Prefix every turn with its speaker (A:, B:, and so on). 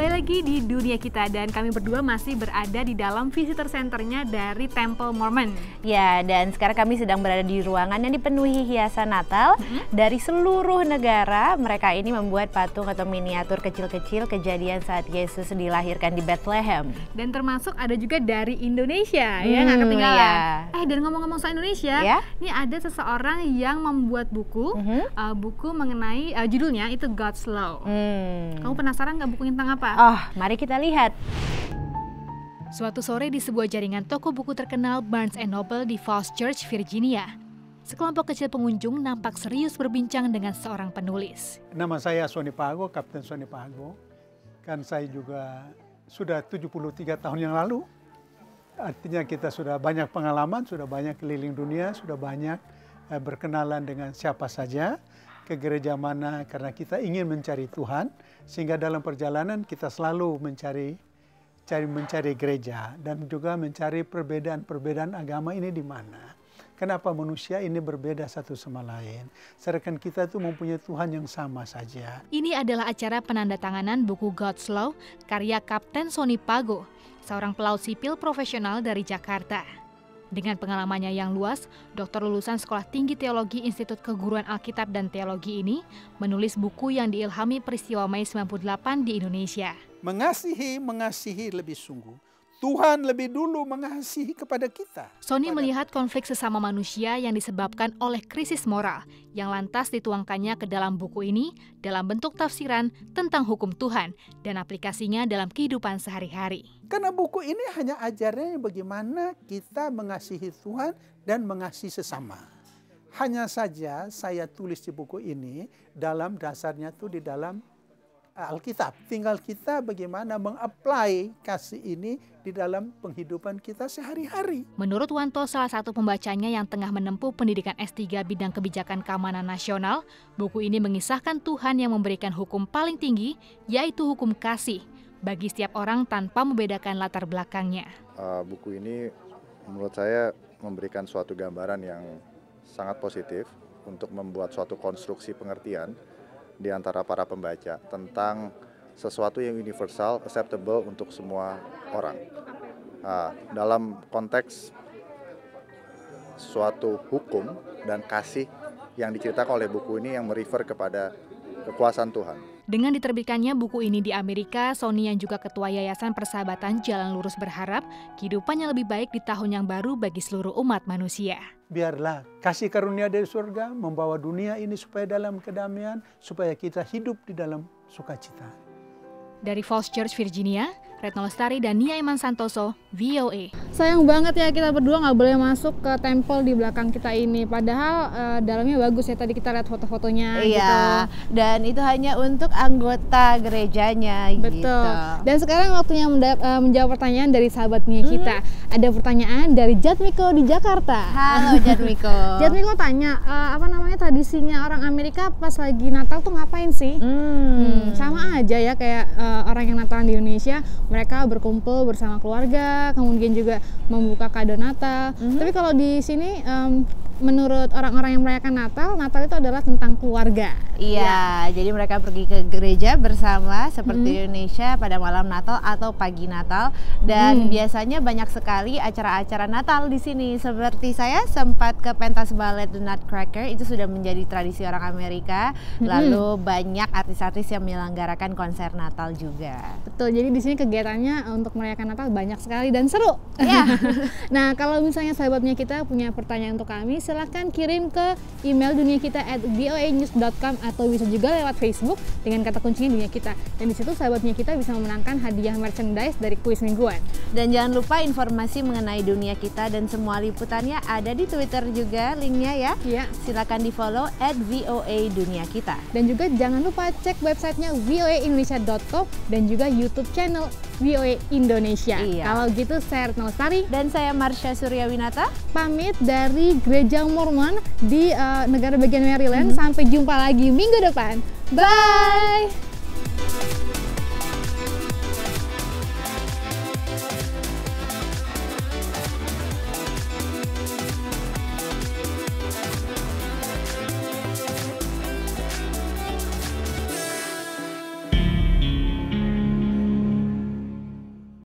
A: kembali lagi di Dunia Kita dan kami berdua masih berada di dalam visitor centernya dari Temple Mormon.
B: Ya, dan sekarang kami sedang berada di ruangan yang dipenuhi hiasan Natal dari seluruh negara. Mereka ini membuat patung atau miniatur kecil-kecil kejadian saat Yesus dilahirkan di Bethlehem.
A: Dan termasuk ada juga dari Indonesia, ya nggak ketinggalan.
B: Ya.
A: Dan ngomong-ngomong soal Indonesia, ini ada seseorang yang membuat buku, buku mengenai judulnya itu God's Law. Kamu penasaran nggak bukunya tentang apa?
B: Oh, mari kita lihat.
A: Suatu sore di sebuah jaringan toko buku terkenal Barnes & Noble di Falls Church, Virginia, sekelompok kecil pengunjung nampak serius berbincang dengan seorang penulis.
C: Nama saya Sony Pago, Kapten Sony Pago. Kan saya juga sudah 73 tahun yang lalu. Artinya kita sudah banyak pengalaman, sudah banyak keliling dunia, sudah banyak berkenalan dengan siapa saja, ke gereja mana, karena kita ingin mencari Tuhan, sehingga dalam perjalanan kita selalu mencari gereja dan juga mencari perbedaan agama ini di mana. Kenapa manusia ini berbeda satu sama lain? Sedangkan kita itu mempunyai Tuhan yang sama saja.
A: Ini adalah acara penandatanganan buku God's Law karya Kapten Sony Pago, seorang pelaut sipil profesional dari Jakarta. Dengan pengalamannya yang luas, dokter lulusan Sekolah Tinggi Teologi Institut Keguruan Alkitab dan Teologi ini menulis buku yang diilhami peristiwa Mei 98 di Indonesia.
D: Mengasihi lebih sungguh. Tuhan lebih dulu mengasihi kepada kita.
A: Sony melihat konflik sesama manusia yang disebabkan oleh krisis moral yang lantas dituangkannya ke dalam buku ini dalam bentuk tafsiran tentang hukum Tuhan dan aplikasinya dalam kehidupan sehari-hari.
D: Karena buku ini hanya ajarannya bagaimana kita mengasihi Tuhan dan mengasihi sesama. Hanya saja saya tulis di buku ini dalam dasarnya tuh di dalam Alkitab. Tinggal kita bagaimana mengapply kasih ini di dalam penghidupan kita sehari-hari.
A: Menurut Wanto, salah satu pembacanya yang tengah menempuh pendidikan S3 bidang kebijakan keamanan nasional, buku ini mengisahkan Tuhan yang memberikan hukum paling tinggi, yaitu hukum kasih, bagi setiap orang tanpa membedakan latar belakangnya.
E: Buku ini menurut saya memberikan suatu gambaran yang sangat positif untuk membuat suatu konstruksi pengertian di antara para pembaca tentang sesuatu yang universal, acceptable untuk semua orang. Dalam konteks suatu hukum dan kasih yang diceritakan oleh buku ini yang merefer kepada kekuasaan Tuhan.
A: Dengan diterbitkannya buku ini di Amerika, Sony yang juga ketua Yayasan Persahabatan Jalan Lurus berharap kehidupannya lebih baik di tahun yang baru bagi seluruh umat manusia.
C: Biarlah kasih karunia dari surga membawa dunia ini supaya dalam kedamaian, supaya kita hidup di dalam sukacita.
A: Dari Falls Church, Virginia, Retno Lestari dan Nia Iman Santoso, VOA.
F: Sayang banget ya kita berdua nggak boleh masuk ke temple di belakang kita ini. Padahal dalamnya bagus ya, tadi kita lihat foto-fotonya.
B: Iya,
F: gitu.
B: Dan itu hanya untuk anggota gerejanya.
F: Betul.
B: Gitu.
F: Dan sekarang waktunya menjawab pertanyaan dari sahabatnya kita. Ada pertanyaan dari Jatmiko di Jakarta.
B: Halo Jatmiko.
F: Jatmiko tanya, tradisinya orang Amerika pas lagi Natal tuh ngapain sih? Sama aja ya kayak orang yang Natalan di Indonesia. Mereka berkumpul bersama keluarga, kemudian juga membuka kado Natal. Tapi kalau di sini menurut orang-orang yang merayakan Natal itu adalah tentang keluarga.
B: Iya, jadi mereka pergi ke gereja bersama seperti Indonesia pada malam Natal atau pagi Natal, dan biasanya banyak sekali acara-acara Natal di sini. Seperti saya sempat ke pentas ballet The Nutcracker, itu sudah menjadi tradisi orang Amerika. Lalu banyak artis-artis yang menyelenggarakan konser Natal juga.
F: Betul, jadi di sini kegiatannya untuk merayakan Natal banyak sekali dan seru.
B: Ya.
F: Nah, kalau misalnya sahabatnya kita punya pertanyaan untuk kami, silahkan kirim ke email duniakita@voanews.com atau bisa juga lewat Facebook dengan kata kuncinya Dunia Kita. Dan di situ sahabatnya kita bisa memenangkan hadiah merchandise dari kuis mingguan.
B: Dan jangan lupa informasi mengenai Dunia Kita dan semua liputannya ada di Twitter juga linknya ya.
F: Iya.
B: Silakan di follow @VOA Dunia Kita.
F: Dan juga jangan lupa cek websitenya voaindonesia.com dan juga YouTube channel VOA Indonesia.
B: Iya.
F: Kalau gitu saya Retno Lestari
B: Dan saya Marsha Suryawinata
F: pamit dari Gereja Mormon di negara bagian Maryland. Sampai jumpa lagi minggu depan. Bye!